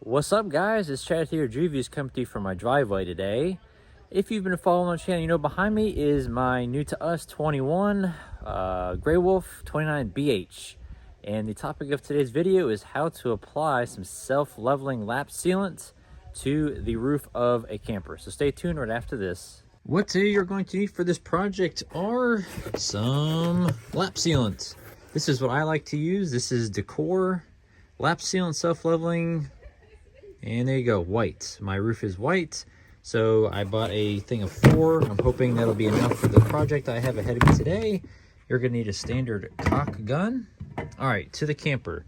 What's up, guys? It's Chad here, Reviews coming to you from my driveway today. If you've been following my channel, you know behind me is my new to us 21 Grey Wolf 29BH. And the topic of today's video is how to apply some self-leveling lap sealant to the roof of a camper. So stay tuned right after this. What you're going to need for this project are some lap sealant. This is what I like to use. This is Dicor lap sealant self-leveling. And there you go, white. My roof is white, so I bought a thing of 4. I'm hoping that'll be enough for the project I have ahead of me today. You're gonna need a standard caulk gun. All right, to the camper.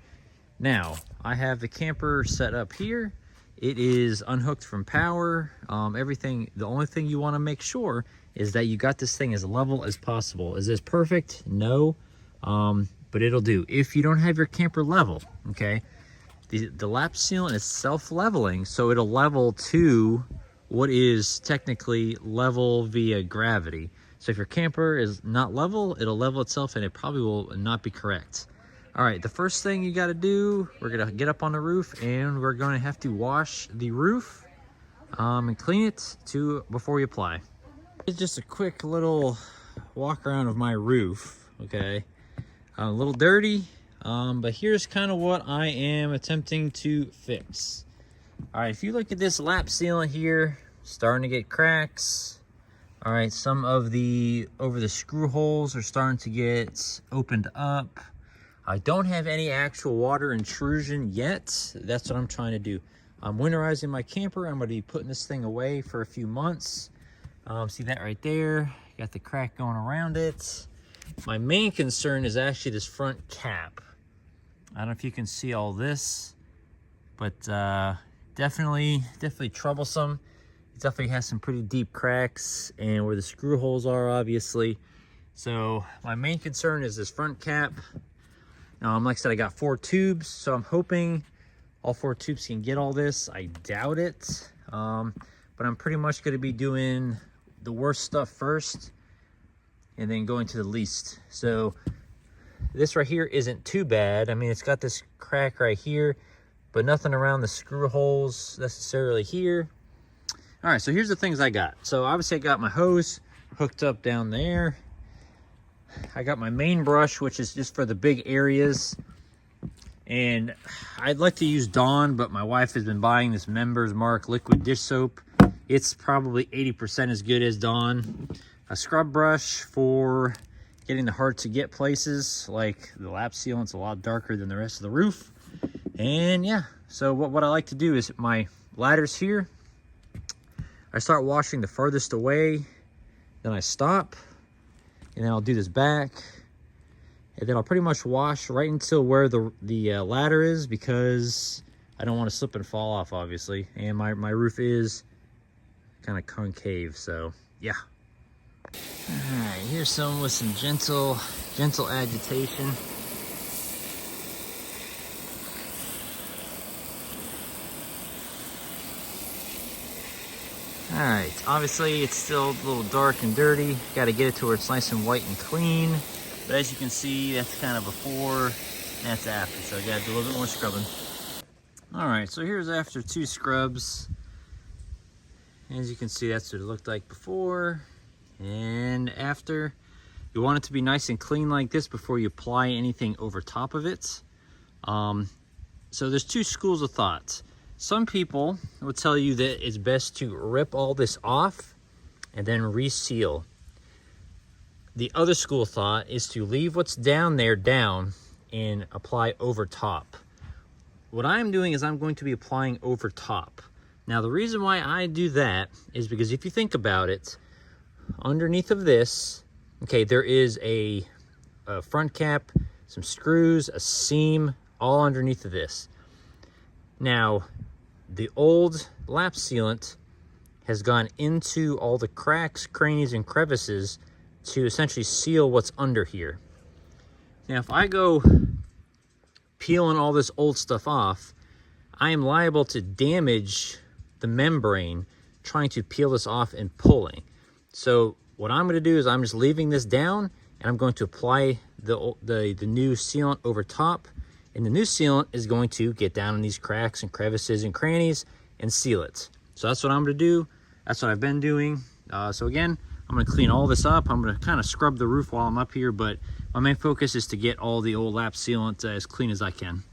Now, I have the camper set up here. It is unhooked from power. Everything, the only thing you wanna make sure is that you got this thing as level as possible. Is this perfect? No, but it'll do. If you don't have your camper level, okay? The lap sealant is self-leveling, so it'll level to what is technically level via gravity. So if your camper is not level, it'll level itself and it probably will not be correct. All right, the first thing you gotta do, we're gonna get up on the roof and we're gonna have to wash the roof and clean it before we apply. It's just a quick little walk around of my roof, okay? A little dirty. But here's kind of what I am attempting to fix. All right, if you look at this lap sealant here, starting to get cracks. All right, some of the over the screw holes are starting to get opened up. I don't have any actual water intrusion yet. That's what I'm trying to do. I'm winterizing my camper. I'm going to be putting this thing away for a few months. See that right there? Got the crack going around it. My main concern is actually this front cap. I don't know if you can see all this, but definitely troublesome. It definitely has some pretty deep cracks and where the screw holes are, obviously. So my main concern is this front cap. Now, like I said, I got 4 tubes, so I'm hoping all 4 tubes can get all this. I doubt it, but I'm pretty much going to be doing the worst stuff first and then going to the least. So this right here isn't too bad. I mean, it's got this crack right here, but nothing around the screw holes necessarily here. All right, so here's the things I got. So obviously I got my hose hooked up down there. I got my main brush, which is just for the big areas. And I'd like to use Dawn, but my wife has been buying this Members Mark liquid dish soap. It's probably 80% as good as Dawn. A scrub brush for getting the hard to get places, like the lap sealant's a lot darker than the rest of the roof. And yeah, so what I like to do is my ladders here, I start washing the farthest away, then I stop, and then I'll do this back, and then I'll pretty much wash right until where the ladder is, because I don't want to slip and fall off, obviously. And my roof is kind of concave, so yeah. All right, here's some with some gentle agitation. All right, obviously it's still a little dark and dirty. Got to get it to where it's nice and white and clean. But as you can see, that's kind of before, and that's after. So I got to do a little bit more scrubbing. All right, so here's after 2 scrubs. As you can see, that's what it looked like before and after. You want it to be nice and clean like this before you apply anything over top of it. So there's 2 schools of thought. Some people will tell you that it's best to rip all this off and then reseal. The other school of thought is to leave what's down there down and apply over top. What I'm doing is I'm going to be applying over top. Now, the reason why I do that is because if you think about it, underneath of this, okay, there is a front cap, some screws, a seam, all underneath of this. Now, the old lap sealant has gone into all the cracks, crannies, and crevices to essentially seal what's under here. Now, if I go peeling all this old stuff off, I am liable to damage the membrane trying to peel this off and pulling. So what I'm going to do is I'm just leaving this down and I'm going to apply the new sealant over top, And the new sealant is going to get down in these cracks and crevices and crannies and seal it. So that's what I'm gonna do. That's what I've been doing. So again, I'm gonna clean all this up. I'm gonna kind of scrub the roof while I'm up here, but my main focus is to get all the old lap sealant as clean as I can.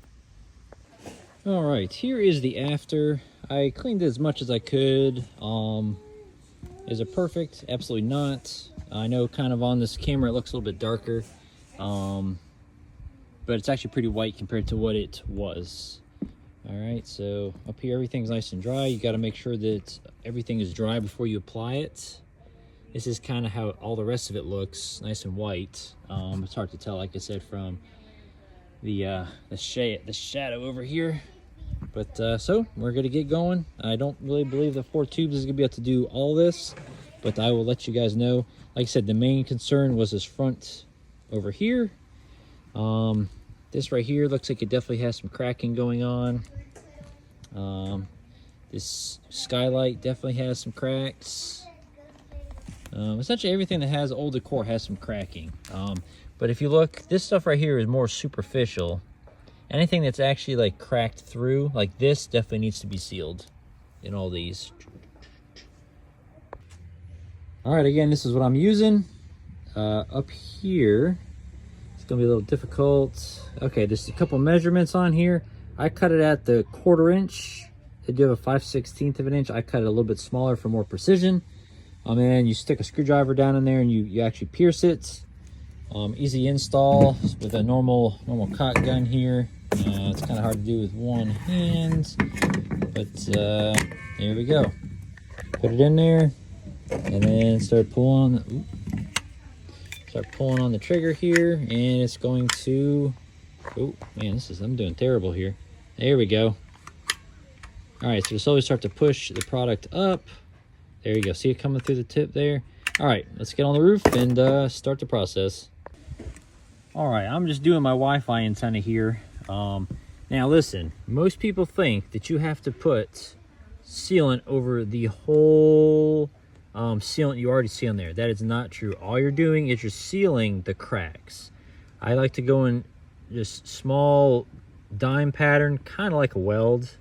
All right, here is the after. I cleaned it as much as I could. Is it perfect? Absolutely not. I know kind of on this camera it looks a little bit darker, but it's actually pretty white compared to what it was. All right, so up here everything's nice and dry. You got to make sure that everything is dry before you apply it. This is kind of how all the rest of it looks, nice and white. It's hard to tell, like I said, from the shadow over here. But so we're gonna get going. I don't really believe the 4 tubes is gonna be able to do all this, but I will let you guys know. Like I said, the main concern was this front over here. This right here looks like it definitely has some cracking going on. This skylight definitely has some cracks. Essentially everything that has old Dicor has some cracking. But if you look, this stuff right here is more superficial. Anything that's actually like cracked through, like this, definitely needs to be sealed in all these. All right, again, this is what I'm using. Up here, it's gonna be a little difficult. Okay, there's a couple measurements on here. I cut it at the 1/4 inch. They do have a 5/16 of an inch. I cut it a little bit smaller for more precision. And then you stick a screwdriver down in there and you actually pierce it. Easy install with a normal caulk gun here. It's kind of hard to do with one hand, but there we go. Put it in there, and then start pulling on the trigger here, and it's going to. Oh man, I'm doing terrible here. There we go. All right, so slowly start to push the product up. There you go. See it coming through the tip there. All right, let's get on the roof and start the process. All right, I'm just doing my Wi-Fi antenna here. Now listen, most people think that you have to put sealant over the whole sealant you already see on there. That is not true. All you're doing is you're sealing the cracks. I like to go in just small dime pattern, kind of like a weld.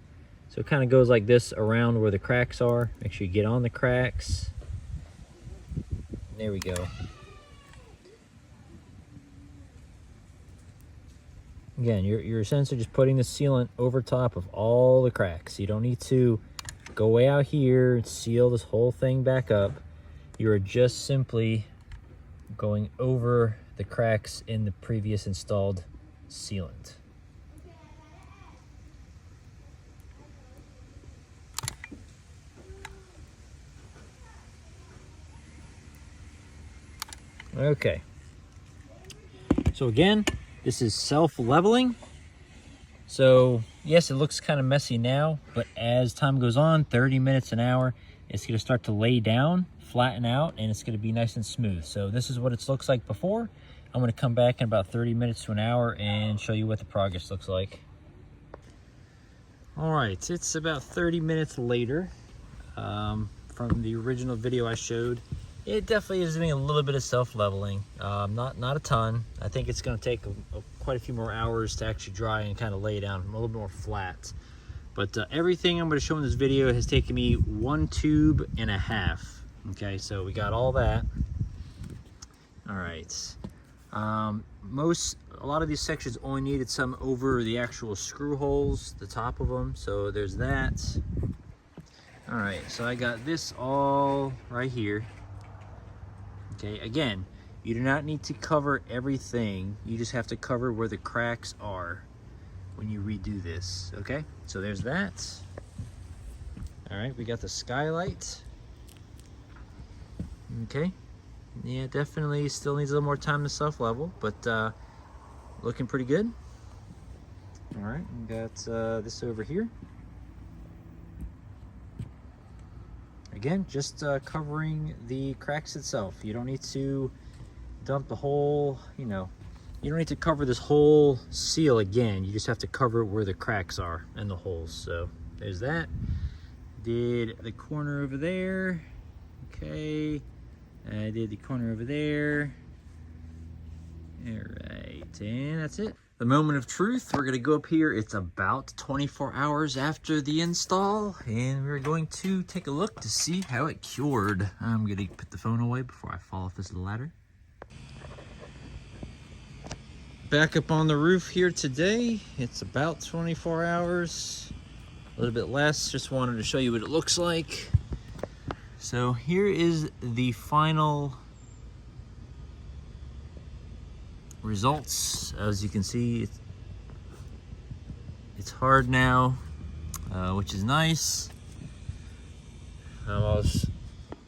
So it kind of goes like this around where the cracks are. Make sure you get on the cracks. There we go. Again, you're essentially just putting the sealant over top of all the cracks. You don't need to go way out here and seal this whole thing back up. You're just simply going over the cracks in the previous installed sealant. Okay. So again, this is self-leveling. So yes, it looks kind of messy now, but as time goes on, 30 minutes an hour, it's gonna start to lay down, flatten out, and it's gonna be nice and smooth. So this is what it looks like before. I'm gonna come back in about 30 minutes to an hour and show you what the progress looks like. All right, it's about 30 minutes later from the original video I showed. It definitely is doing a little bit of self-leveling, not a ton. I think it's going to take quite a few more hours to actually dry and kind of lay down a little bit more flat. But everything I'm going to show in this video has taken me 1.5 tubes. Okay, so we got all that. All right. A lot of these sections only needed some over the actual screw holes, the top of them. So there's that. All right, so I got this all right here. Okay, again, you do not need to cover everything. You just have to cover where the cracks are when you redo this, okay? So there's that. All right, we got the skylight. Okay, yeah, definitely still needs a little more time to self-level, but looking pretty good. All right, we got this over here. Again, just covering the cracks itself. You don't need to dump the whole, you don't need to cover this whole seal again. You just have to cover where the cracks are and the holes. So there's that. Did the corner over there. Okay. I did the corner over there. All right, and that's it. The moment of truth, we're gonna go up here. It's about 24 hours after the install, and we're going to take a look to see how it cured. I'm gonna put the phone away before I fall off this ladder. Back up on the roof here today. It's about 24 hours, a little bit less. Just wanted to show you what it looks like. So here is the final results. As you can see, it's hard now, which is nice. I was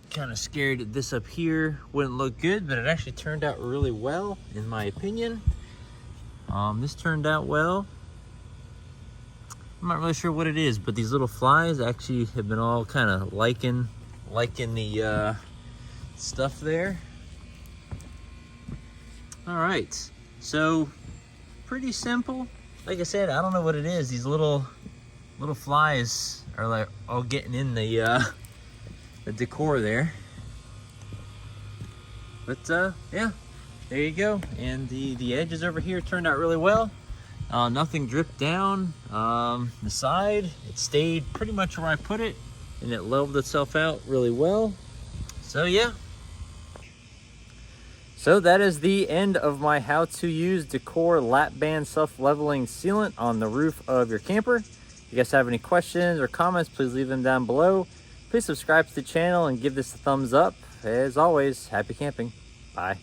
kind of scared that this up here wouldn't look good, but it actually turned out really well, in my opinion. This turned out well. I'm not really sure what it is, but these little flies actually have been all kind of liking the stuff there. All right, so pretty simple. Like I said, I don't know what it is. These little flies are like all getting in the decor there. But yeah, there you go. And the edges over here turned out really well. Nothing dripped down. The side, it stayed pretty much where I put it, and it leveled itself out really well. So yeah. So that is the end of my how to use Dicor lap band self-leveling sealant on the roof of your camper. If you guys have any questions or comments, please leave them down below. Please subscribe to the channel and give this a thumbs up. As always, happy camping. Bye.